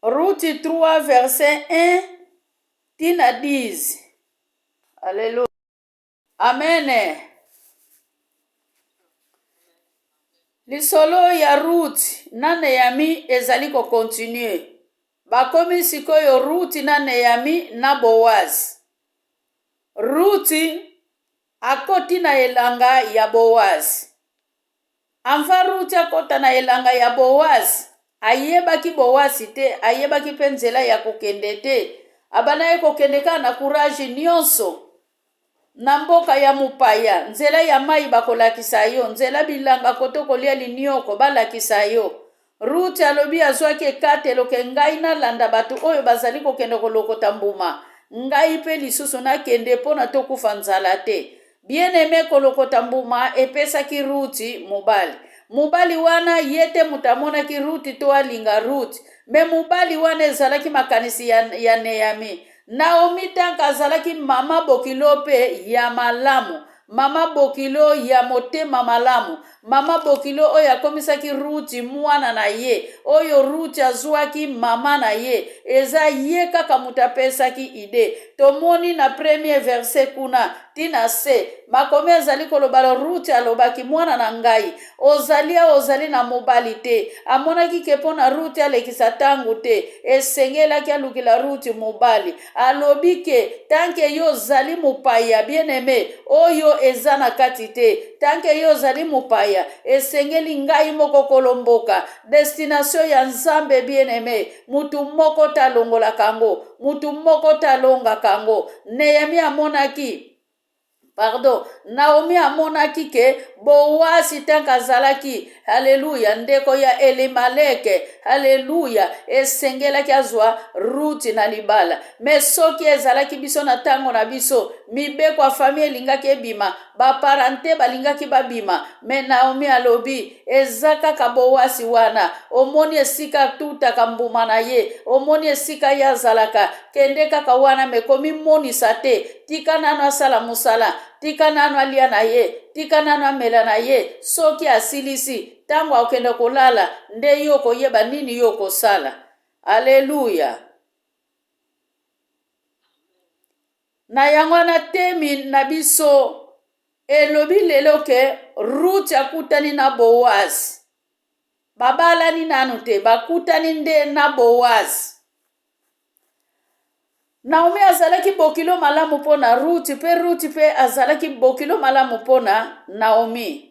Ruth 3, verset 1, tina 10. Alléluia. Amen. Lisolo ya Ruth na Naomi ezali ko continue. Bakomi sikoyo Ruth na Naomi na Boaz. Ruth akoti na elanga ya Boaz. Amfa Ruth akota na elanga ya Boaz. Ayebaki Boaz te, ayebaki penzela ya kokende te. Abana ye kokendeka na courage nyonso. Na mboka ya mupaya, nzela ya mai bakolakisa yo, nzela bilanga koto kolia linioko balakisa yo. Ruth alobi azwaki ekatelo ke ngai na landa batu oyo bazali kokende kolokota mbuma. Ngai pe lisusu na kende pona tokufa nzala te. Bien aimé kolokota mbuma epesaki Ruth mobali. Mobali wana yete mutamona ki Ruth to alinga Ruth. Me mobali wana ezalaki makanisi ya Naomi. Naomi tanka azalaki mama bokilo pe ya malamu. Mama bokilo ya motema malamu. Mama bokilo oyo akomisaki Ruth mwana na ye. Oyo Ruth azwaki mama na ye. Eza ye kaka mutapesaki ide. Tomoni na premier verset kuna. Tina se. Makomi azali kolobalo Ruth alobaki mwana na ngai. Ozali na mobali te. Amonaki kepona Ruth alekisa tangu te. Esengelaki alukila Ruth mobali. Alobi ke tanke yo zali mupaya bien aimé. Oyo eza na kati te. Tanke yo zali mupaya. Esengeli ngai moko kolomboka. Destination ya Nzambe bien aimé. Mutu moko talongola kango. Mutu moko talonga kango. Naomi amonaki. Naomi amonaki ke Boaz tanka zalaki. Haleluya. Ndeko ya Elimeleke. Haleluya. Esengelaki azwa Ruth na libala. Me soki ezalaki biso na tango na biso. Mibeko a famille lingaki ebima. Ba parente balingaki babima. Me Naomi alobi. Ezaka Boaz wana. Omoni esika tutaka mbuma na ye. Omoni esika ya zalaka. Kende kaka wana mekomi monisa te. Tika nano asala musala. Tika nano alia na ye. Tika nano amela na ye. Soki asilisi. Tango akende kolala. Nde yoko yeba nini yoko sala. Aleluya. Na yangwana temi na biso. Elobi lelo ke Ruth akutani na Boaz. Babala ni nanu te. Bakutani nde na Boaz. Naomi azalaki bokilo malamu pona Ruth pe Ruth pe azalaki bokilo malamu pona Naomi.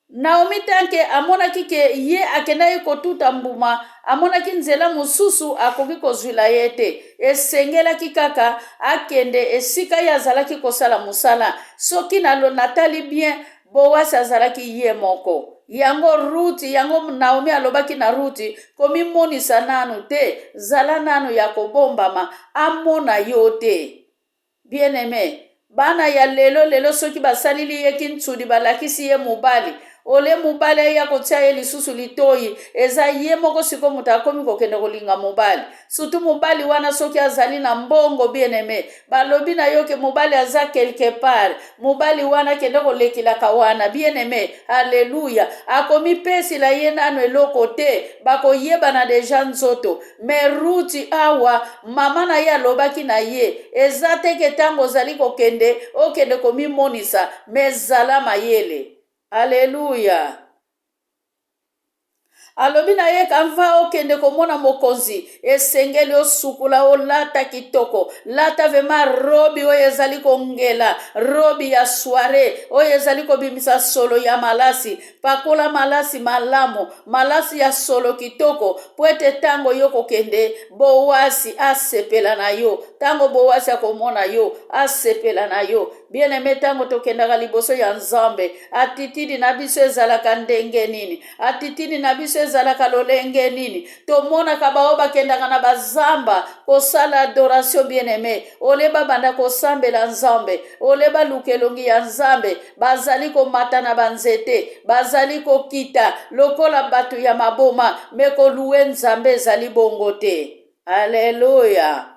Naomi tanke amonaki ke ye akendaki kotuta mbuma, amonaki nzela mususu akoki kozwila ye te. Esengelaki kaka akende esika ye azalaki kosala musala. Soki natali bien Boaz azalaki ye moko. Yango Ruth, yango Naomi alobaki na Ruth, komi monisa nanu te, zala nanu ya kobombama, amona yo te. Bien aimé, bana ya lelo soki basalili ye kintsudi balakisi ye mobali. Ole mobali ya kotia ye lisusu litoi. Eza ye moko siko mutakomi kokende kolinga mobali. Sutu mobali wana soki azali na mbongo bien aimé. Balobi na yoke mobali aza quelque part. Mobali wana kende kolekila kawana bien aimé. Alléluia. Akomi pesi la ye nanu eloko te. Bako yeba na deja nzoto. Me Ruth awa mama na ye alobaki na ye. Eza teke tango zali kokende. Okende komi monisa. Me zala mayele. Alléluia. Alobi na ye kamva okende komona mokonzi. Esengeli osukula olata kitoko. Lata vema robi oyo ezali kongela. Robi ya soirée. Oyo ezali kobimisa solo ya malasi. Pakola malasi malamu. Malasi ya solo kitoko. Pwete tango yoko kende. Boaz asepela na yo. Tango Boaz akomona yo. Asepela na yo. Bien aimé tango tokendaka liboso ya Nzambe. Atitidi na biso ezalaka ndenge nini. Atitidi na biso ezalaka lolenge nini. Tomona kabao bakendaka na bazamba. Kosala adoration bien aimé. Oleba banda kosambela Nzambe. Oleba lukelongi ya Nzambe. Bazali komata na banzete. Bazali kokita. Lokola batu ya maboma. Meko luwe Nzambe ezali bongo te. Alléluia.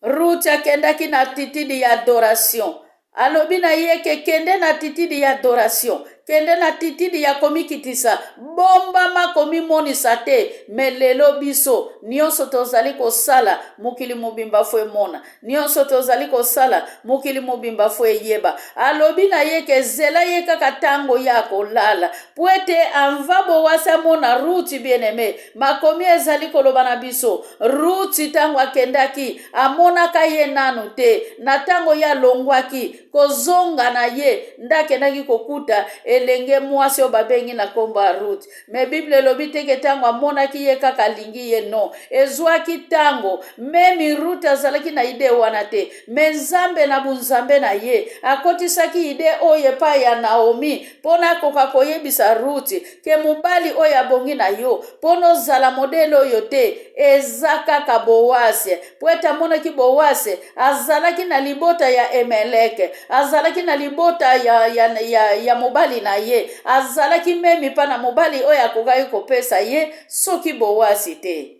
Ruth akendaki na attitude ya adoration. Alobi na ye ke kende na attitude ya adoration. kende na titidi ya komikitisa bomba makomi monisa te me lelo biso nyonso tozali kosala mokili mobimba fo emona nyonso tozali kosala mokili mobimba fo eyeba alobi na ye ke zela ye kaka tango ya kolala po ete anva Boasi amona Ruti bien-aimé makomi ezali koloba na biso Ruti tango akendaki amonaka ye nanu te na tango ya longwaki kozonga na ye ndakendaki kokuta elenge mwasi o babengi na kombo ya Ruti me Bible elobi teke tango amonaki ye kaka alingi ye no ezwaki tango memi Ruti azalaki na ide wana te me Nzambe na bunzambe na ye akotisaki ide oyo epai ya Naomi pona koka koyebisa Ruti ke mobali oyo abongi na yo pono zala modele oyo te eza kaka Boasi po ete amonaki Boasi azalaki na libota ya Emeleke azalaki na libota ya mobali na ye azalaki memi pa na mobali oyo akokaki kopesa ye soki Boasi te.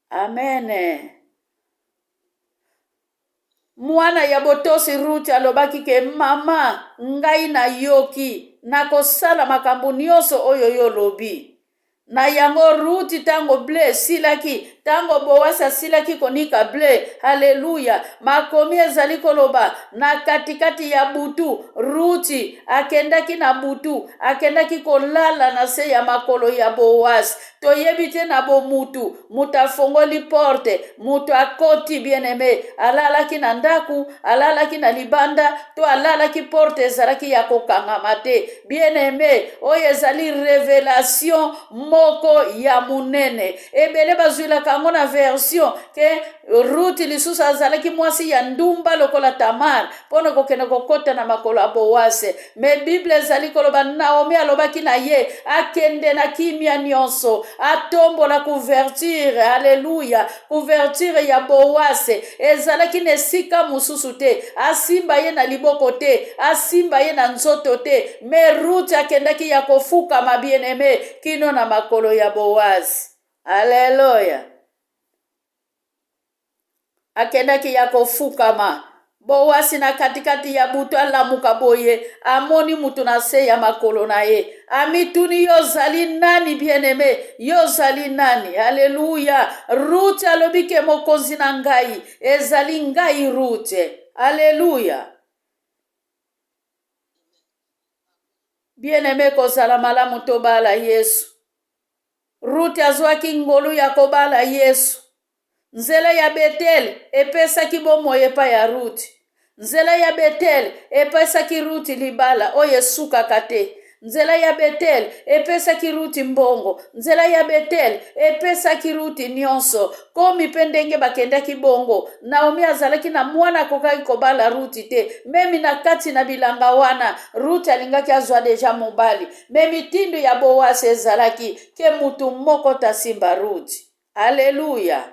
Amen. Mwana ya botosi Ruti alobaki ke mama ngai na yoki nakosala makambo nyonso oyo yo lobi na yango Ruti tango ble silaki tango Boasi asilaki konika ble haleluya makomi ezali koloba na katikati ya butu Ruti akendaki na butu akendaki kolala na se ya makolo ya Boasi toyebi te na bomutu mutu afongoli porte mutu akoti bien-aimé alalaki na ndaku alalaki na libanda to alalaki porte ezalaki ya kokangama te bien-aimé oyo ezali révélation moko ya munene ebele bazwila kango na version ke Ruti lisusu azalaki mwasi ya ndumba lokola Tamar pono kokende kokota na makolo ya Boasi me Bible ezali koloba Naomi alobaki na ye akende na kimia nyonso atombola couverture haleluya couverture ya Boasi ezalaki na esika mususu te asimba ye na liboko te asimba ye na nzoto te me Ruti akendaki ya kofuka bien-aimé kino na makolo ya Boasi. Haleluya. Akendaki ya kofukama Boasi na katikati ya butu alamuka boye amoni mutu na se ya makolo na ye amituni yo zali nani bien-aimé yo zali nani haleluya Ruti alobi ke mokonzi na ngai ezali ngai Ruti haleluya bien-aimé kozala malamu tobala Yesu Ruti azwaki ngolu ya kobala Yesu nzela ya Betel epesaki bomoi epai ya Ruti nzela ya Betel epesaki Ruti libala oyo esukaka te nzela ya Betel epesaki Ruti mbongo nzela ya Betel epesaki Ruti nyonso komi mpe ndenge bakendaki bongo Naomi azalaki na mwana akokaki kobala Ruti te memi na kati na bilanga wana Ruti alingaki azwa deja mobali memi tindu ya Boasi ezalaki ke mutu moko tasimba Ruti haleluya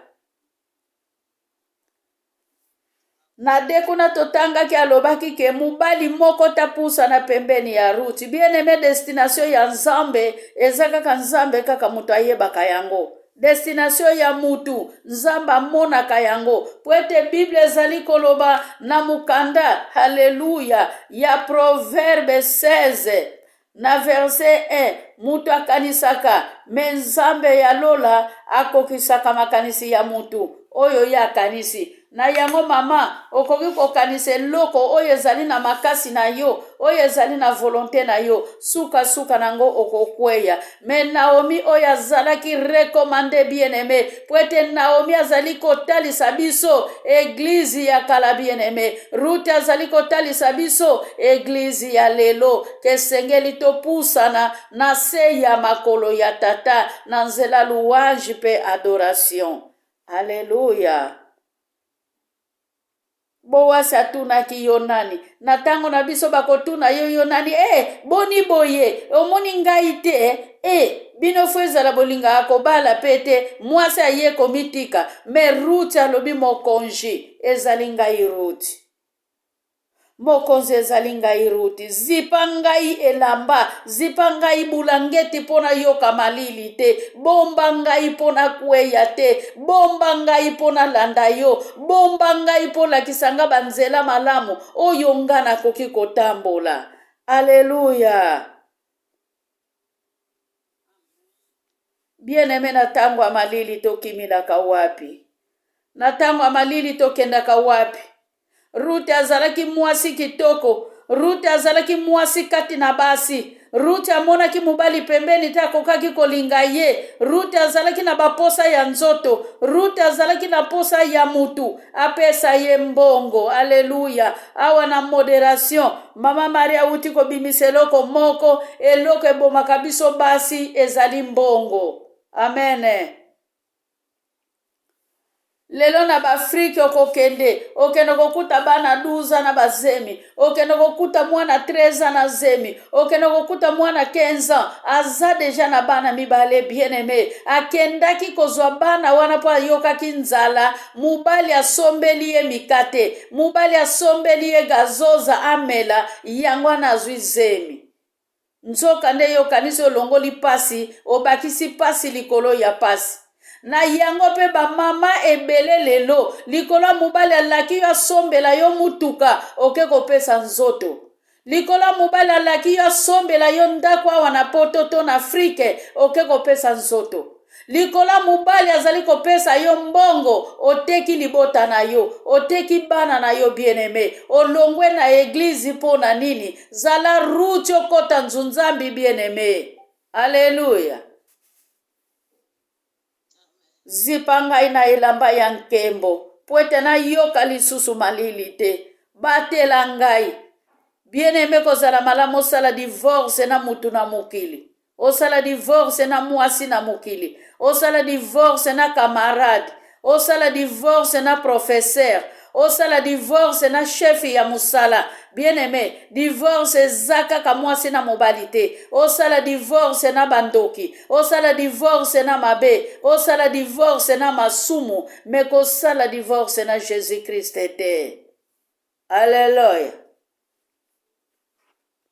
na dekuna totangaki alobaki ke mobali moko tapusa na pembeni ya Ruti bien-aimé destination ya Nzambe eza kaka Nzambe kaka mutu ayebaka yango destination ya mutu Nzambe amonaka yango po ete Bible ezali koloba na mukanda haleluya ya Proverbe 16 na verset 1 mutu akanisaka me Nzambe ya lola akokisaka makanisi ya mutu oyo ya kanisi na yango mama okoki kokanisa eloko oyo ezali na makasi na yo oyo ezali na volonté na yo suka nango okokweya me Naomi oyo azalaki recommandé bien-aimé po ete Naomi azali kotalisa biso eglize ya kala bien-aimé Ruti azali kotalisa biso eglize ya lelo kesengeli topusana na se ya makolo ya tata na nzela louange pe adoration. Haleluya. Boasi atunaki yo nani na tango na biso bakotuna yo nani boni boye omoni ngai te bino fo ezala bolinga akobala pete mwasi aye komitika me Ruti alobi mokonzi ezali ngai Ruti mokonzi ezali ngai Ruti zipa ngai elamba zipa ngai bulangeti pona yoka malili te bomba ngai pona kweya te bomba ngai pona landa yo bomba ngai pola kisanga banzela malamu oyo ngana koki kotambola Alléluia. Bien-aimé, na tango ya malili tokimilaka wapi? Na tango ya malili tokendaka wapi? Ruth azalaki mwasi kitoko. Ruth azalaki mwasi kati na basi. Ruth amonaki mobali pembeni te akokaki kolinga ye. Ruth azalaki na baposa ya nzoto. Ruth azalaki na posa ya mutu. Apesa ye mbongo. Alléluia. Awa na moderation. Mama Maria uti kobimisa eloko moko. Eloko ebomaka biso basi ezali mbongo. Amen. Lelo na Afrique okokende kokuta bana 12 na bazemi, okende kokuta mwana 13 na zemi, okende kokuta mwana 15 aza deja na bana mibale. Bien-aimé, akendaki kozwa bana wana po ayokaki nzala. Mubali asombeli ye mikate, mubali asombeli ye gazoza amela, yango azwi zemi. Nzoka nde yokanisi olongoli pasi, obakisi pasi likolo ya pasi. Na yango pe ba mama ebele lelo likolo mobali alaki yo asombela yo mutuka oke kopesa nzoto. Likolo mobali alaki yo asombela yo ndako awa na poto na Afrique oke kopesa nzoto. Likolo mobali azali kopesa yo mbongo oteki libota na yo, oteki bana na yo. Bien-aimé, olongwe na eglise po na nini? Zala Ruth okota nzunzambi. Bien-aimé, alléluia. Zipanga ina elamba ya nkembo poete na yoka lisusu malili te. Batela ngai. Bien-aimé, kozala malamu osala divorce na mutu na mokili. Osala divorce na mwasi na mokili. Osala divorce na camarade. Osala divorce na professeur. Osala divorce na chef ya musala. Bien-aimé, divorce zaka ka mwasi na mobali te. Osala divorce na bandoki. Osala divorce na mabe. Osala divorce na masumu. Meko sala divorce na Jésus-Christ te. Alléluia.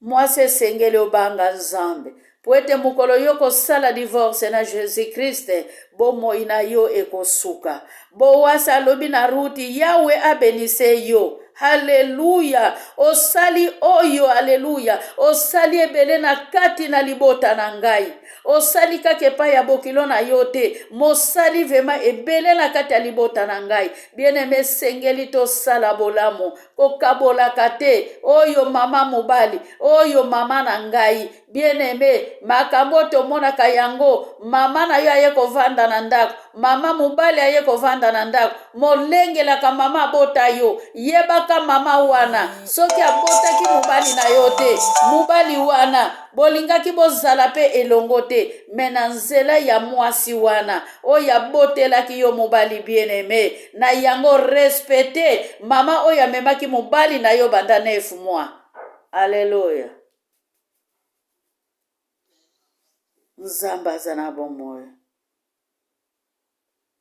Mwasi esengeli obanga Nzambe. Poete mukolo yoko sala divorce na Jésus-Christ, bomoi na yo ekosuka. Bowasa alobi na Ruti, Yawe abenise yo. Haleluya. Osali oyo, haleluya. Osali ebele na kati na libota na ngai. Osali kakepa ya bokilo na yote. Mosali vema ebele na kati ya libota na ngai. Bien-aimé, sengeli to sala bolamu. Kokabola kate. Oyo mama mobali. Oyo mama na ngai. Bien-aimé, makambo tomona kayango. Mama na yo aye kovanda na ndako. Mama mobali aye kovanda na ndako. Molengela ka mama bota yo. Yebaka mama wana. Soki abotaki mobali na yo te. Mobali wana. Bolingaki bozala pe elongo te. Mena nzela ya mwasi wana. Oya botelaki yo mobali. Bien-aimé. Na yango respecte. Mama oya memaki mobali na yo banda 9 mois. Alléluia. Nzamba zana bomoyo.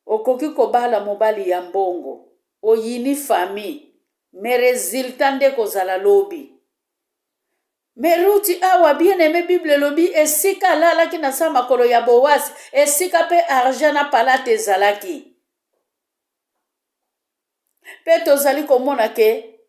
Okoki kobala mobali ya mbongo. Oyini fami. Me resultat nde kozala lobi. Meruti awa bien-aimé Bible lobi esika lalaki na sa makolo ya Boaz. Esika pe argent na palate ezalaki. Pe tozali komona ke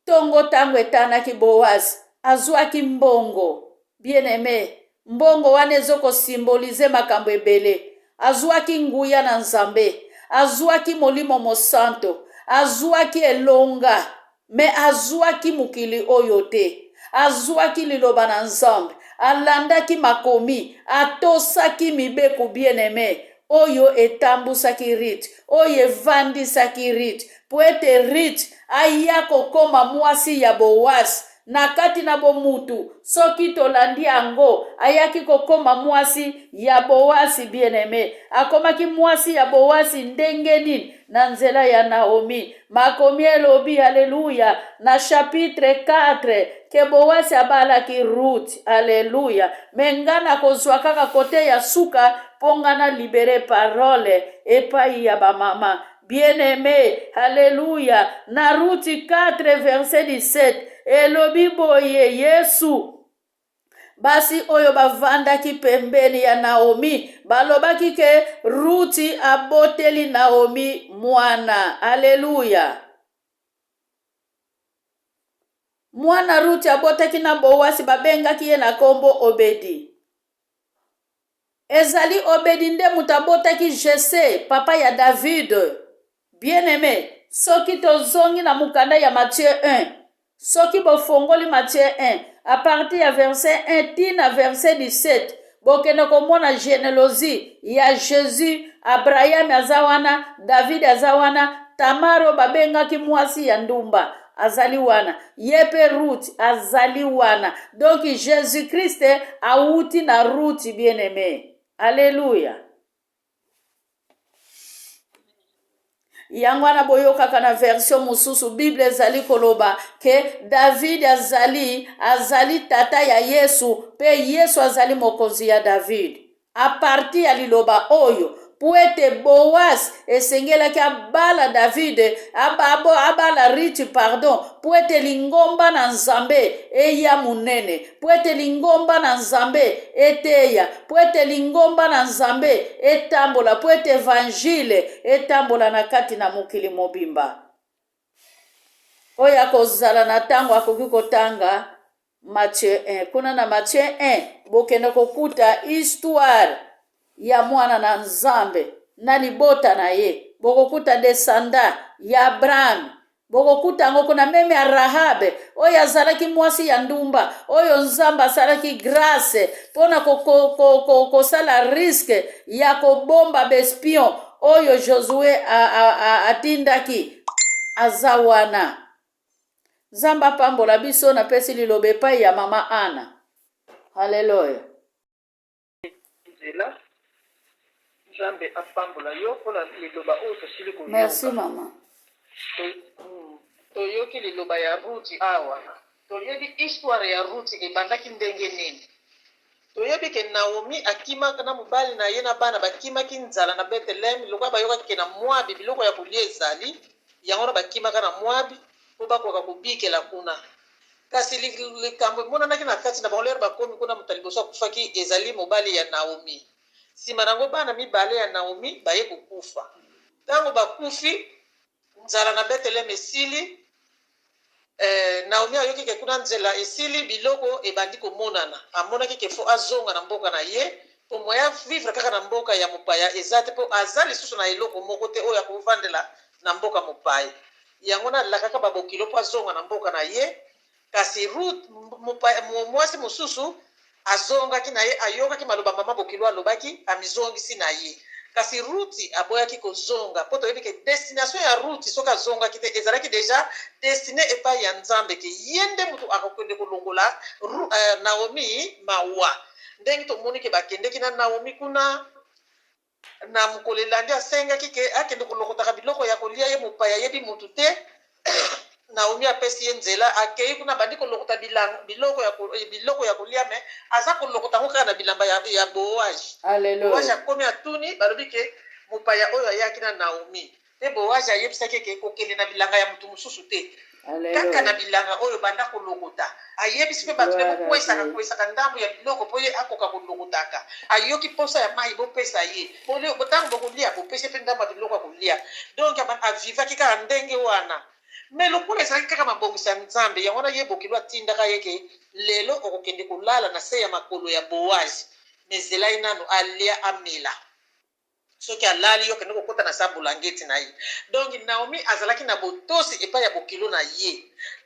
tongo tango etanaki Boaz azwaki mbongo. Bien-aimé, mbongo wana ezoko symbolize makambo ebele. Azwaki nguya na Nzambe, azwaki molimo mosanto, azwaki elonga, me azwaki mukili oyo te. Azwaki liloba na Nzambe, alandaki makomi, atosaki mibeku. Bien-aimé, oyo etambusaki Rit, oyo evandisaki Rit, po ete Rit aya kokoma mwasi ya Boaz. Na kati na bomutu, soki tolandi yango, ayaki kokoma mwasi ya Boasi. Bien-aimé, akomaki mwasi ya Boasi ndenge nini? Na nzela ya Naomi. Makomi elobi, haleluya, na chapitre 4, ke Boasi abalaki Ruth. Haleluya. Mengana kozwa kaka kote ya suka, pongana libere parole epai ya bamama. Bien-aimé, haleluya. Na Ruth 4 verset 17, elobi boye Yesu. Basi oyo bavandaki pembeni ya Naomi, balobaki ke Ruti aboteli Naomi mwana. Haleluya. mwana Ruti abotaki na Boasi babengaki ye na kombo Obedi. Ezali Obedi nde mutu abotaki Jesse, papa ya David. Bien-aimé, soki tozongi na mukanda ya Matthieu 1, soki bofongoli Matthieu 1, à partir ya verset 1 tina verset 17, bokende komona généalogie ya Jésus, Abraham aza wana, David aza wana, Tamaro babengaki mwasi ya ndumba azali wana, yepe Ruth azali wana. Donc Jésus Christ auti na Ruth, bien-aimé. Alléluia. Yango wana boyokaka na version mususu Bible ezali koloba ke David azali tata ya Yesu, pe Yesu azali mokonzi ya David. A partir ya liloba oyo po ete Boaz esengelaki abala David, abala Riti pardon, po ete lingomba na Nzambe eya munene, po ete lingomba na Nzambe eteya, po ete lingomba na Nzambe etambola, po ete evangile etambola na kati na mokili mobimba. Oyo akozala na ntango akoki kotanga Matthieu 1. Kuna na Matthieu 1 bokende kokuta histoire ya mwana na Nzambe na libota na ye. Bokokuta descendant ya Abraham. Bokokuta ngo kuna meme ya Rahabe oyo azalaki mwasi ya ndumba oyo Nzambe asalaki grâce pona kosala risque ya kobomba bespion oyo Josue atindaki aza wana. Nzambe apambola biso na pesi liloba epai ya mama Ana. Haleluya. Nzambe apambola yo mpona liloba oyo tosili koyoka. Merci mama. Toyoki liloba ya Ruti awa. Toyebi histoire ya Ruti ebandaki ndenge nini. Toyebi ke Naomi akimaka na mobali na ye na bana bakimaki nzala na Bethlehem, lokola bayokaki ke na Moabi biloko ya kolia ezali, yango na bakimaka na Moabi po bakoka kobikela kuna. Kasi likambo emonanaki na kati na bango lero bakomi kuna moto liboso akufaki ezali mobali ya Naomi. Sima nango bana mibale ya Naomi baye kokufa. Tango bakufi nzala na Bethlehem esili, Naomi ayoki ke kuna nzela esili biloko ebandi komonana. Amonaki ke fo azonga na mboka na ye po moya vivre kaka na mboka ya mopaya ezate po azali lisusu na eloko moko te oyo akovandela na mboka mopaya. Yango na lakaka babokilo po azonga na mboka na ye. Kasi Ruth mwasi mosusu azongaki na ye ayokaki maloba mama bokilo alobaki amizongisi na ye. Kasi Ruti aboyaki kozonga po toyebi ke destination ya Ruti soki azongaki te ezalaki deja destine epai ya Nzambe ke ye nde mutu akokende kolongola Naomi mawa. Ndenge tomoni ke bakendeki na Naomi kuna na mokolo elandi asengaki ke akende kolokotaka biloko ya kolia ye mopaya yebi mutu te. Naomi apesi ye nzela akei kuna bandi kolokota biloko ya kolia me aza kolokota ngo kaka na bilamba ya Boaz. Boaz akomi atuni balobi ke mopaya oyo ayaki na Naomi te Boaz ayebisaki ke kokende na bilanga ya mutu mosusu te kaka na bilanga oyo banda kolokota. Ayebisi mpe bato mpe bokwesaka ndambo ya biloko po ye akoka kolokotaka. Ayoki posa ya mai bopesa ye po ntango bokolia bopesi mpe ndambo ya biloko ya kolia. Donc avivaki kaka ndenge wana. Me lokola ezalaki kaka mabongisi ya Nzambe yango na ye bokilo atindaka ye ke lelo okokende kolala na se ya makolo ya Boaz. Me nzela ye nano alia amela. Soki alali yo kende kokota na sa bulangeti na ye. Donc Naomi azalaki na botosi epai ya bokilo na ye.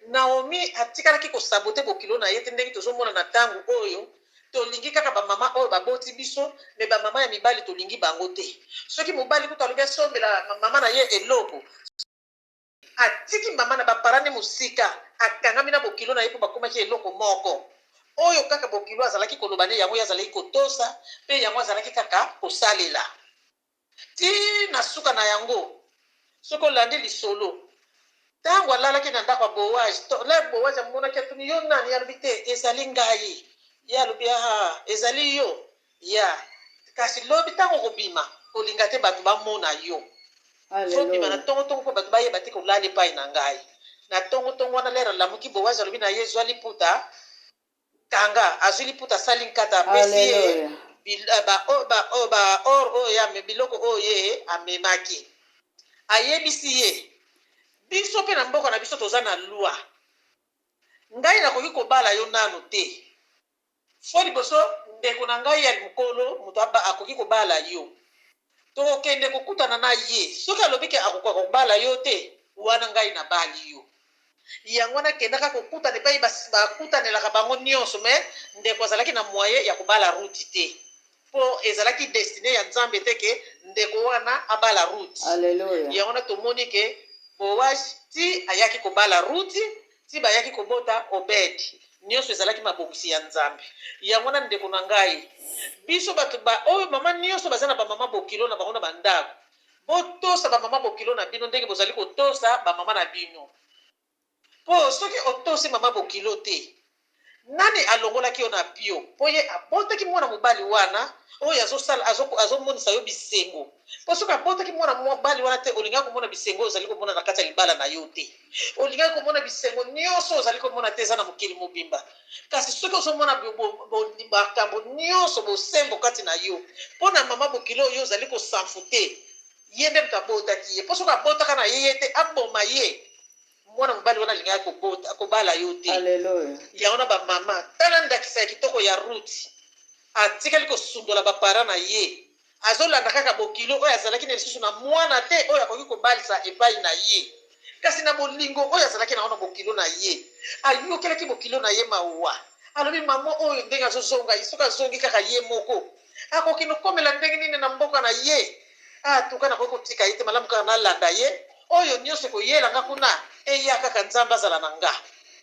Naomi atikalaki kosabote bokilo na ye te ndenge tozomona na ntango oyo tolingi kaka bamama oyo baboti biso me bamama ya mibali tolingi bango te. Soki mobali kuta alobi asombela mama na ye eloko atiki mama na baparane musika akangami na bokilo na ye po bakomaki eloko moko oyo kaka bokilo azalaki koloba ne yango azalaki kotosa pe yango azalaki kaka kosalela ti na suka na yango soko landi lisolo tango alalaki na ndako ya Boaz le Boaz amonaki atuni yo nani alobi te ezali ngai ye alobi ezali yo ya kasi lobi tango kobima kolinga te bato bamona yo. Fobima na tongo po bato bayeba te kolala epai na ngai. Na tongo wana lera lamuki Boaz alobi na ye zwa liputa kanga azwi liputa sali nkata apesi ye or oyo ya biloko oyo ye amemaki. Ayebisi ye biso mpe na mboka na biso toza na lwa. ngai nakoki kobala yo nanu te fo liboso ndeko na ngai ya mokolo moto akoki kobala yo tokende kokutana na ye soki alobi ke akoka kobala yo te wana ngai nabali yo yango wana kendaka kokutana epai bakutanelaka bango nyonso me ndeko azalaki na moye ya kobala Ruti te mpo ezalaki destine ya nzambe te ke ndeko wana abala Ruti. Alléluia. yango wana tomoni ke Boaz ti ayaki kobala Ruti ti bayaki kobota Obedi nyonso ezalaki mabongisi ya nzambe. yango wana ndeko na ngai biso bato oyo mama nyonso baza na bamama bokilo na bango na bandako botosa bamama bokilo na bino ndenge bozali kotosa bamama na bino mpo soki otosi mama bokilo te nani alongolaki yo na bio mpo ye abotaki mwana mobali wana oyo azomonisa yo bisengo mpo soki abotaki mwana mobali wana te olingaki komona bisengo ozali komona na kati ya libala na yo te olingaki komona bisengo nyonso ozali komona te eza na mokili mobimba kasi soki ozomona makambo nyonso bosembo kati na yo mpo na mama bokilo oyo ozali kosanfu te ye nde moto abotaki ye mpo soki abotaka na ye te aboma ye mwana mobali wana alingaki kobala yo te. Alléluia. yango na bamama tala ndakisa ya kitoko ya Ruti atikali kosundola bapara na ye azolanda kaka bokilo oyo azalaki na lisusu na mwana te oyo akoki kobalisa epai na ye kasi na bolingo oyo azalaki nango na bokilo na ye ayokelaki bokilo na ye mawa alobi mama oyo ndenge azozonga soki azongi kaka ye moko akoki nokomela ndenge nini na mboka na ye tuka nakoki kotika ye te malamu kaka nalanda ye oyo nyonso koyelanga kuna eya kaka nzambe azala na nga.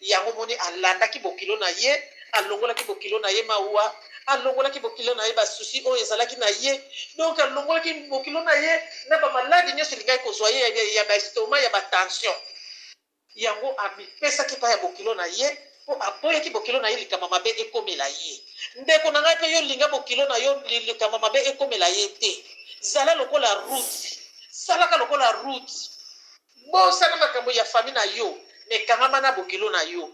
yango moni alandaki bokilo na ye alongolaki bokilo na ye mawa alongolaki bokilo na ye basusi oyo ezalaki na ye donc alongolaki bokilo na ye na bamaladi nyonso elingaki kozwa ye ya baestoma ya batension yango amipesaki pa ya bokilo na ye mpo aboyaki bokilo na ye likama mabe ekomela ye ndeko na ngai mpe yo linga bokilo na yo likama mabe ekomela ye te zala lokola Ruti salaka lokola Ruti bosala makambo ya fami na yo mekangama na bokilo na yo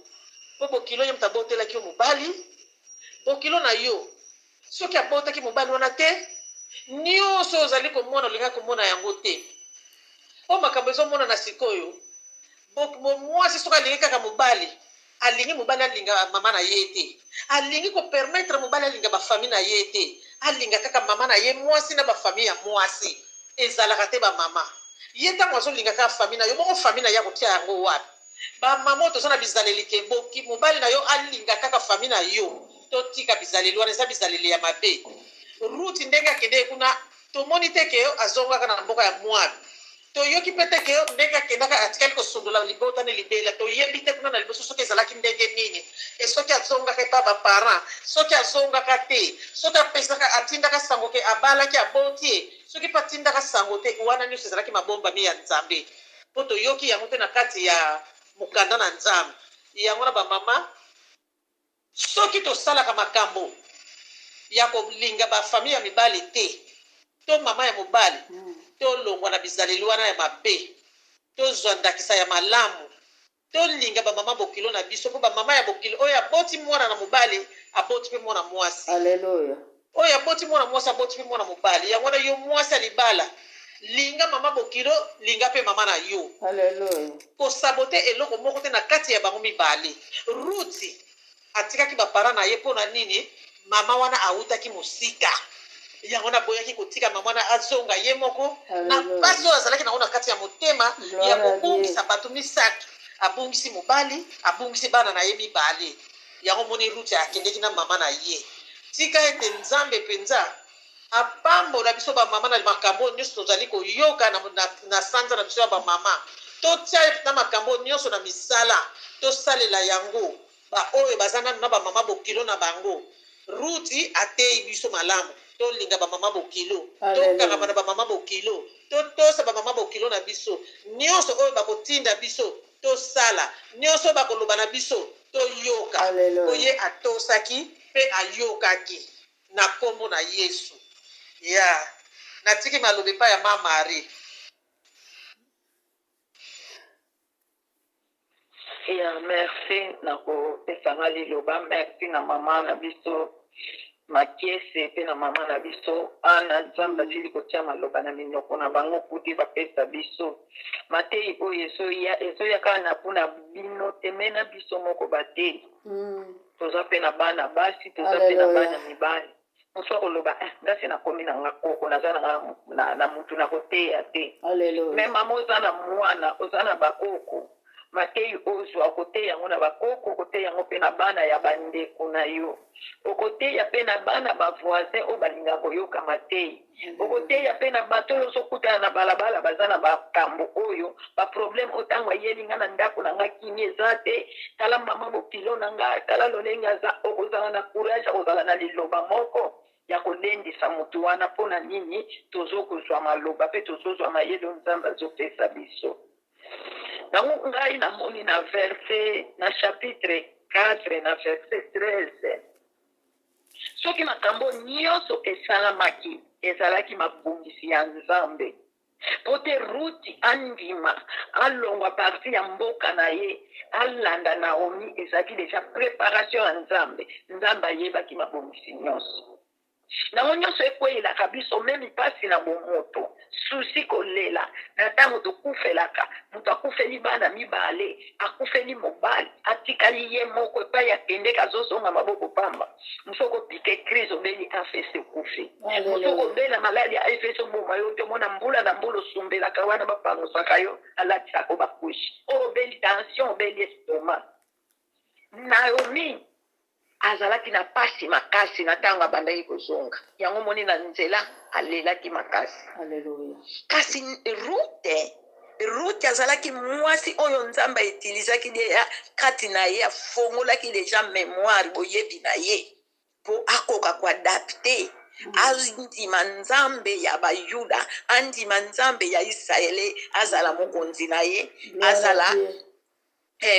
mpo bokilo ye moto abotelaki yo mobali bokilo na yo soki abotaki mobali wana te nyonso ozali komona olingaki komona yango te mpo makambo ezomona na sikoyo mwasi soki alingi kaka mobali alingi mobali alinga mama na ye te alingi kopermettre mobali alinga bafami na ye te alinga kaka mama na ye mwasi na bafami ya mwasi ezalaka te bamama ye ntango azolinga kaka fami na yo bongo fami na ye akotia yango wapi bamama oyo toza na bizaleli ke boki mobali na yo alinga kaka fami na yo totika bizaleli wana eza bizaleli ya mabe. Ruti ndenge akende kuna tomoni te ke azongaka na mboka ya Moabi toyoki mpe te ke ndenge akendaka atikali kosundola libota ne libela toyebi te kuna na liboso soki ezalaki ndenge nini soki azongaka epa baparent soki azongaka te soki apesaka atindaka sango ke abalaki aboti ye soki mpe atindaka sango te wana nyonso ezalaki mabombami ya nzambe mpo toyoki yango te na kati ya mokanda na nzambe. yango na bamama soki tosalaka makambo ya kolinga bafamille ya mibali te to mama ya mobali tolongwa na bizaleli wana ya mabe tozwa ndakisa ya malamu tolinga bamama bokilo na biso mpo bamama ya bokilo oyo aboti mwana na mobali aboti mpe mwana mwasi. Alléluia. oyo aboti mwana mwasi aboti mpe mwana mobali yango wana yo mwasi ya libala linga mama bokilo linga mpe mama na yo. Alléluia. kosabote eloko moko te na kati ya bango mibale. Ruti atikaki bapara na ye mpo na nini mama wana autaki mosika yango na boyaki kotika mama wana azonga ye moko na mpasi oyo azalaki nango na kati ya motema ya kobungisa bato misato abungisi mobali abungisi bana na ye mibale yango moni Ruti akendeki na mama na ye tika ete nzambe mpenza apambola biso bamama na makambo nyonso tozali koyoka na sanza na biso ya bamama totia na makambo nyonso na misala tosalela yango baoyo baza nanu na bamama bokilo na bango. Ruti ateyi biso malamu tolinga bamama bokilo tokangama na bamama bokilo totosa bamama bokilo na biso nyonso oyo bakotinda biso tosala nyonso bakoloba na biso toyoka oye atosaki mpe ayokaki na kombo na Yesu. ya natiki malobi pa ya mama Marie. Ya merci na kopesa nga liloba merci na mama na biso makiese pe na mama na biso ana nzambe asili kotia maloba na minoko na bango kuti bapesa biso matei oyo ezoyaka na mpona bino te me na biso moko batei toza pe na bana basi toza pe na bana mibali mosu akoloba ngasi nakomi na nga koko naza na mutu na koteya te me mama oza na mwana oza na bakoko matei ozwa okoteya yango na bakoko okoteya yango mpe na bana ya bandeko na yo okoteya mpe na bana bavoisin oyo balingaka koyoka matei okoteya mpe na bato oyo ozokutana na balabala baza na bakambo oyo baproblème oyo ntango ayelinga na ndako na nga kimi eza te tala mama bokilo na nga tala lolenge aza okozala na courage akozala na liloba moko ya kolendisa motu wana mpo na nini tozokozwa maloba mpe tozozwa mayele nzambe azopesa biso nango ngai namoni na verset na chapitre 4 na verset 13 soki makambo nyonso esalamaki ezalaki mabongisi ya nzambe po te ruti andima alongwa parti ya mboka na ye alanda naomi ezalaki deja préparation ya nzambe ayebaki mabongisi nyonso nango nyonso ekweyelaka biso meme mpasi na bomoto susi kolela na ntango tokufelaka moto akufeli bana mibale akufeli mobali atikali ye moko epai akendeka azozonga maboko pamba mosu okopike crise obeli afese ekufi mosu okobela maladi ya efese oboma yo te omona mbula na mbula osumbelaka wana bapangosaka yo alatisaka bakushi oyo obeli tension obeli estoma Naomi azalaki na pasi makasi na ntango abandaki kozonga yango moni na nzela alelaki makasi kasi rute azalaki mwasi oyo nzambe atilizaki deya kati na ye afongolaki deja mémoire boyebi na ye po akoka koadapte andima nzambe ya bayuda andima nzambe ya israele azala mokonzi na ye azala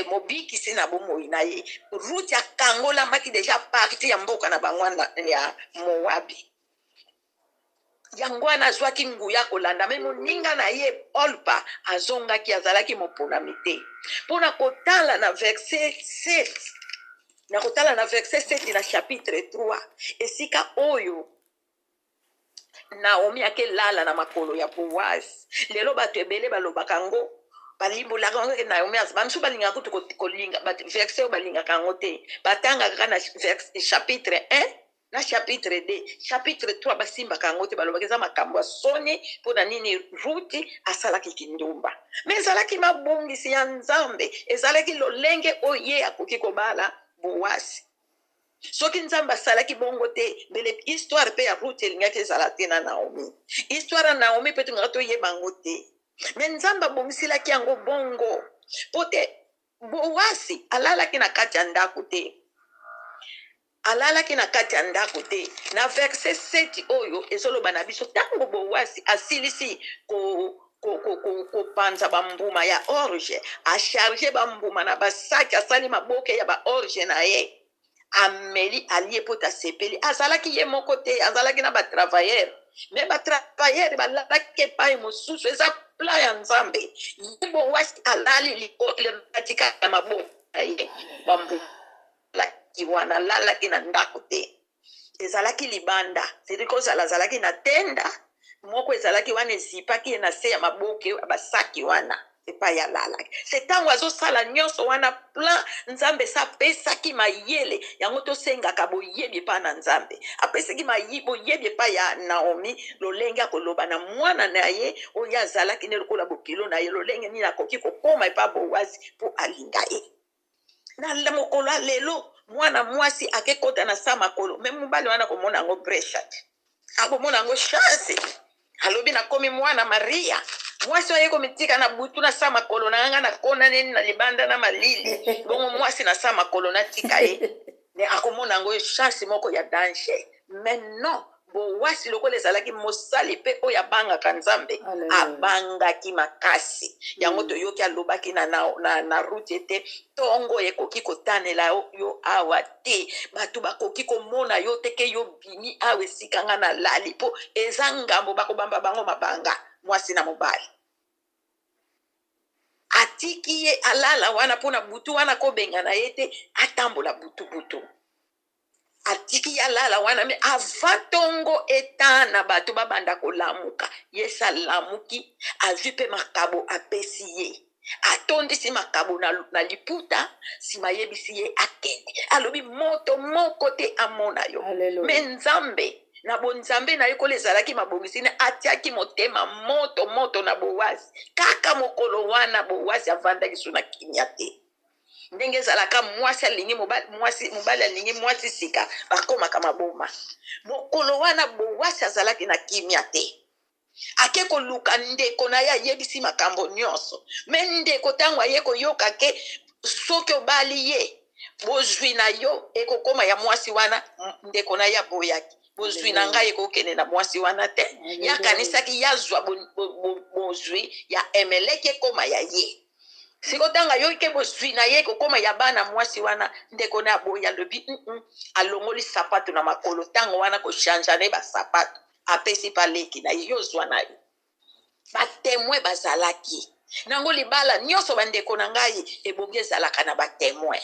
mobikisi na bomoi na ye Ruth akangolamaki deja parti ya mboka na bango ya Moabi yango wana azwaki nguya kolanda me moninga na ye Olpa azongaki azalaki moponami te mpona kotala na verset 7 na kotala na verset 7 na chapitre 3 esika oyo Naomi akelala na makolo ya Boaz lelo bato ebele balobaka ngo balimbolaka ngo Naomi bamisu balingaka kutu kolinga verset oyo balingaka yango te batangaka kaka na chapitre 1 na chapitre 2 chapitre 3 basimbaka yango te balobaka eza makambo ya soni mpo na nini Ruti asalaki kindumba me ezalaki mabongisi ya nzambe ezalaki lolenge oyo ye akoki kobala Boasi soki nzambe asalaki bongo te mbele histoire mpe ya Ruti elingaki ezala te na Naomi histoire ya Naomi mpe tongaka toyeba yango te me nzambe abongisilaki yango bongo po te Boasi alalaki na kati ya ndako te alalaki na kati ya ndako te na verset 7 oyo ezoloba na biso ntango Boasi asilisi kopanza bambuma ya orge acharge bambuma na basaki asali maboke ya baorge na ye ameli alie po tasepeli azalaki ye moko te azalaki na batravailleur me batravailleur balalaki epai mosusu eza pla ya nzambe ye Boasi alali likatika ya maboko na ye bambuma wana alalaki na ndako te ezalaki libanda sediko azalaki na tenda moko ezalaki wana ezipaki ye na se ya maboke basaki wana epai alalaki se ntango azosala nyonso wana plan nzambe apesaki mayele yango tosengaka boyebi epai na nzambe apesaki boyebi epai ya Naomi lolenge akoloba na mwana na ye oyo azalaki ne lokola bokilo na ye lolenge nini akoki kokoma epai Boasi mpo alinga ye na mokolo lelo mwana mwasi akekota na sa makolo me mobali wana komona yango brechat akomona yango chance alobi nakomi mwana Maria mwasi oyo komitika na butu na sa makolo na nga na kona neni na libanda na malili bongo mwasi na sa makolo na tika ye ne akomona yango chance moko ya danger mais non Boasi lokola ezalaki mosali mpe oyo abangaka nzambe abangaki makasi yango toyoki alobaki na Ruti ete tongo ekoki kotanela yo awa te bato bakoki komona yo teke yo bimi awa esika nga na lali mpo eza ngambo bakobamba bango mabanga mwasi na mobali atiki ye alala wana mpona butu wana kobenga na ye te atambola butu atiki ya lala wana me avant tongo etana bato babanda kolamuka Yesu alamuki azwi mpe makabo apesi ye atondisi makabo na liputa nsima yebisi ye akende alobi moto moko te amona yo Hallelujah. me nzambe na bonzambe na ye kolo ezalaki mabongisini atiaki motema moto na Bowazi kaka mokolo wana Bowazi avandaki so na kimia te ndenge ezalaka mwasi alingi mobali alingi mwasi sika bakomaka maboma mokolo wana Bowazi azalaki na kimia te ake koluka ndeko na ye ayebisi makambo nyonso me ndeko ntango aye koyoka ke soki obali ye bozwi na yo ekokoma ya mwasi wana ndeko na ye aboyaki bozwi na ngai ekokende na mwasi wana te yakanisaki yazwa bozwi ya Emeleki ekoma ya ye siko tanga yo ke bozwi na ye kokoma ya bana mwasi wana ndeko na aboya lobi alongoli sapato na makolo tango wana koshanja ne basapato apesi paleki na yozwa na yo batemwe bazalaki nango libala nyonso bandeko na ngai ebongi ezalaka na batemwe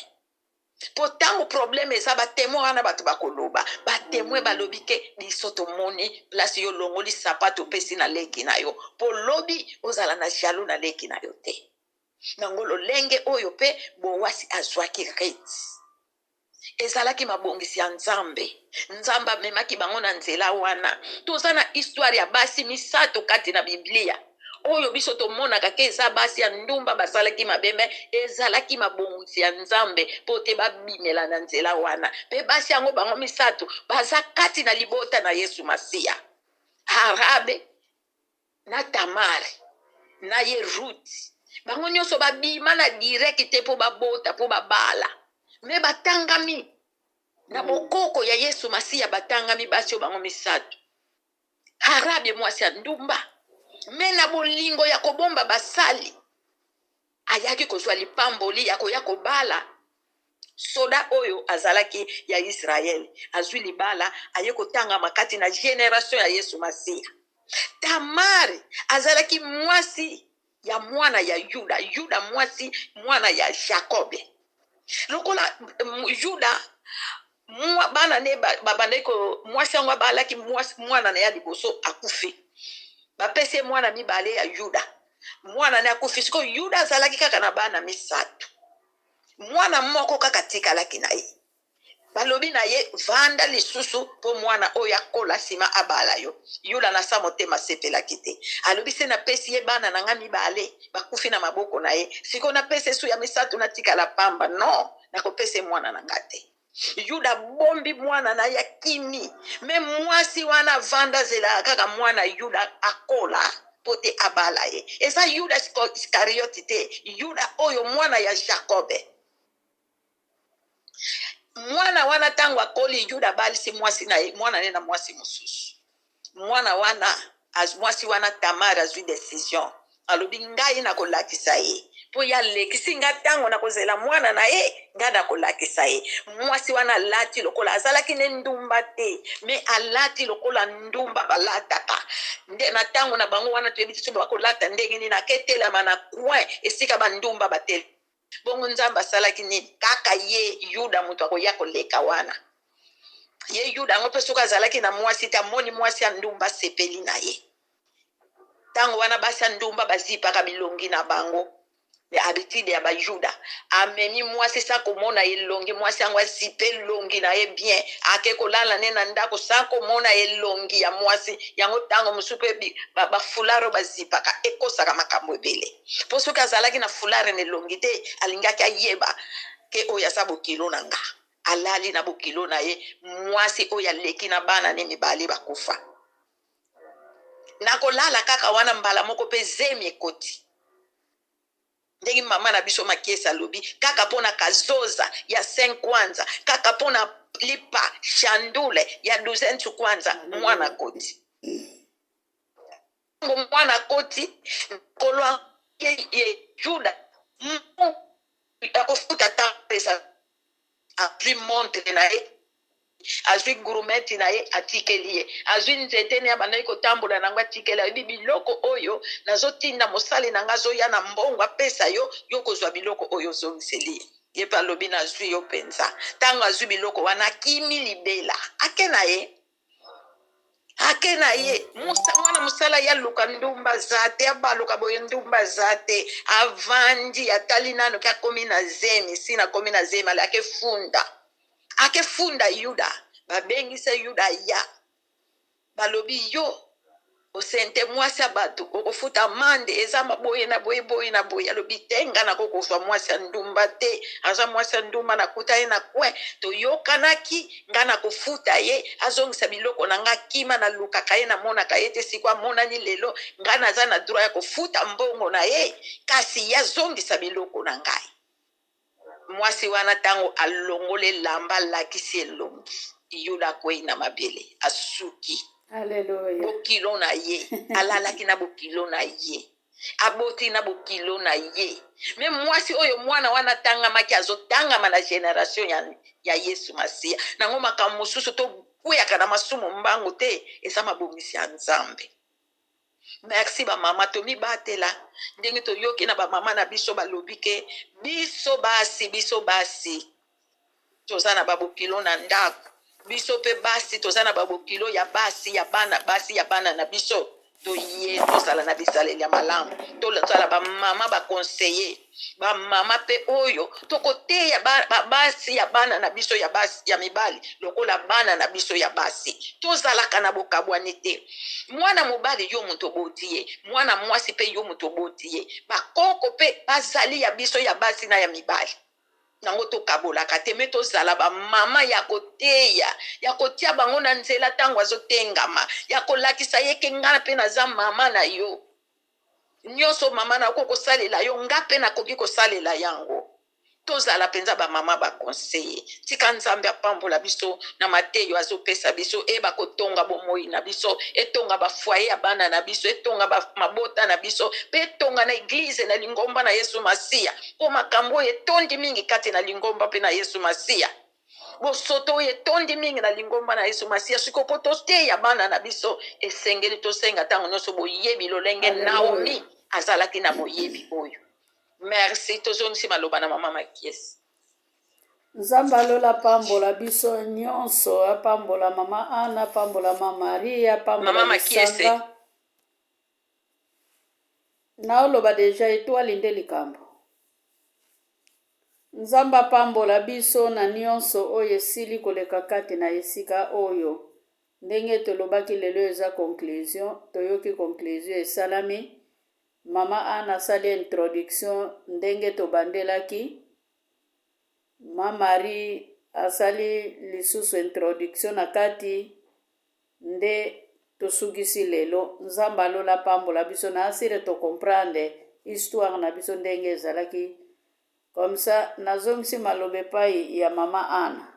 po tango probleme eza batemwe wana bato bakoloba batemwe balobi ke biso tomoni place yo longoli sapato opesi na leki na yo po lobi ozala na jalo na leki na yo te nango lolenge oyo pe Bowazi azwaki reti ezalaki mabongisi ya nzambe amemaki bango na nzela wana toza na histoire ya basi misato kati na Biblia oyo biso tomonaka ke eza basi ya ndumba basalaki mabeme ezalaki mabongisi ya nzambe po te babimela na nzela wana pe basi yango bango misato baza kati na libota na Yesu Masiya Arabe na Tamari na ye Ruti bango nyonso babima na direct te po babota po babala me batangami na bokoko ya Yesu Masiya batangami basi bango misato Arabe mwasi ya ndumba me na bolingo ya kobomba basali ayaki kozwa lipamboli ya koya kobala soda oyo azalaki ya Israeli azwi libala aye kotanga makati na generation ya Yesu Masiya Tamari azalaki mwasi ya mwana ya Yuda mwasi mwana ya Jakobe lokola Yuda bana ne babandeko mwasi yango abalaki mwana na ya liboso akufi bapesi mwana mibale ya Yuda mwana na akufi siko Yuda azalaki kaka na bana misato mwana moko kaka tikalaki na ye balobi na ye vanda lisusu po mwana oyo akola nsima abala yo Yuda na sa motema sepelaki te alobi se napesi ye bana na nga mibale bakufi na maboko na ye siko napesi esu ya misato natikala pamba no nakopesa mwana na nga te Yuda bombi mwana na ya kimi me mwasi wana vanda zela kaka mwana Yuda akola pote abala ye eza Yuda Iskarioti te Yuda oyo mwana ya Jakobe mwana wana tango akoli Yuda balisi mwasi na ye mwana ne na mwasi mosusu mwana wana mwasi wana Tamari azwi decision alobi ngai na kolakisa ye po ya lekisi nga tango na kozela mwana na ye nga na kolakisa ye mwasi wana lati lokola azalaki ne ndumba te me alati lokola ndumba balataka nde na tango na bango wana toyebi so bakolata ndenge nini aketelama na coin esika bandumba batele bongo nzambe asalaki nini kaka ye Yuda moto akoya koleka wana ye Yuda ngo pe soki azalaki na mwasi te amoni mwasi ya ndumba sepeli na ye tango wana basi ya ndumba bazipaka bilongi na bango ya habitude ya Bayuda amemi mwasi sa komona elongi mwasi yango azipe longi na ye bien ake kolala ne na ndako sa komona elongi ya mwasi yango tango musupe bafularo bazipaka ekosaka makambo ebele po soki azalaki na fulare ne longi te alingaki ayeba ke oyo aza bokilo na nga alali na bokilo na ye mwasi oyo aleki na bana ne mibale bakufa na kolala kaka wana mbala moko pe zemi ekoti ndenge mama na biso makiesa lobi kaka pona kazoza ya 5 kwanza kaka pona lipa shandule ya 12 kwanza mwana koti mwana koti kolwa ye Yuda akofuta tapesa apri montre na ye azwi gurumeti na ye atikeli ye azwi nzete ne abandaki kotambola nango atikeli ayebi biloko oyo nazotinda mosali na nga azoya na mbongo apesa yo yo kozwa biloko oyo ozongiseli ye ye mpe alobi nazwi yo mpenza ntango azwi biloko wana akimi libela ake na ye mwana mosala ye aluka ndumba za te abaluka boye ndumba za te avandi atali nano ke akomi na zemi sina akomi na zemi ale akefunda yuda babengisa yuda ya balobi yo osente mwasi ya bato okofuta mande eza maboye na boye boye na boye alobi te nga nakokozwa mwasi ya ndumba te aza mwasi ya ndumba nakuta ye na kwe toyokanaki nga nakofuta ye azongisa biloko na nga kima nalukaka ye namonaka ye te siko amonani lelo nga naza na droit ya kofuta mbongo na ye kasi ye azongisa biloko na ngai mwasi wana ntango alongole lamba alakisi elongi yuda akwei na mabele asuki Alléluia. bokilo na ye alalaki na bokilo na ye aboti na bokilo na ye me mwasi oyo mwana wana tangamaki azotangama na generation ya Yesu Masiya nango makambo mosusu tokweyaka na masumu mbangu te eza mabongisi ya Nzambe. Merci ba mama tomibatela ndenge toyoki na ba mama na biso balobi ke biso basi toza na babokilo na ndako biso pe basi toza na babokilo ya basi ya bana na biso toye tozala na bisaleli ya malamu tozala bamama baconseiller bamama pe oyo tokoteya basi ya bana na biso ya basi ya mibali lokola bana na biso ya basi tozalaka na bokabwani te mwana mobali yo moto oboti ye mwana mwasi pe yo moto oboti ye bakoko pe bazali ya biso ya basi na ya mibali nango tokabolaka te me tozala bamama ya koteya ya kotia bango na nzela ntango azotengama ya kolakisa ye ke nga mpe naza mama na yo nyonso mama na oko kosalela yo nga mpe nakoki kosalela yango tozala mpenza bamama bakonseye tika Nzambe apambola biso na mateyo azopesa biso bakotonga bomoi na biso etonga bafoye ya bana na biso etonga mabota na biso mpe etonga na eglize na lingomba na Yesu Masiya mpo makambo oyo etondi mingi kati na lingomba mpe na Yesu Masiya bosoto oyo etondi mingi na lingomba na Yesu Masiya siko po toteya bana na biso esengeli tosenga ntango nyonso boyebi lolenge Naomi azalaki na boyebi oyo. Merci tozongisi maloba na mama Makiesi. Nzambe alola pambola biso nyonso apambola mama Ana apambola mama Maria apambola mama Makiesi naoloba deja etwali nde likambo Nzambe apambola biso na nyonso oyo esili koleka kati na esika oyo ndenge tolobaki lelo eza conclusion toyoki conclusion esalami mama Ana asali introduction ndenge tobandelaki mama Marie asali lisusu introduction na kati nde tosukisi lelo Nzambe alola pambola biso na asire to comprendre histoire na biso ndenge ezalaki comme ça nazongisi maloba epai ya mama Ana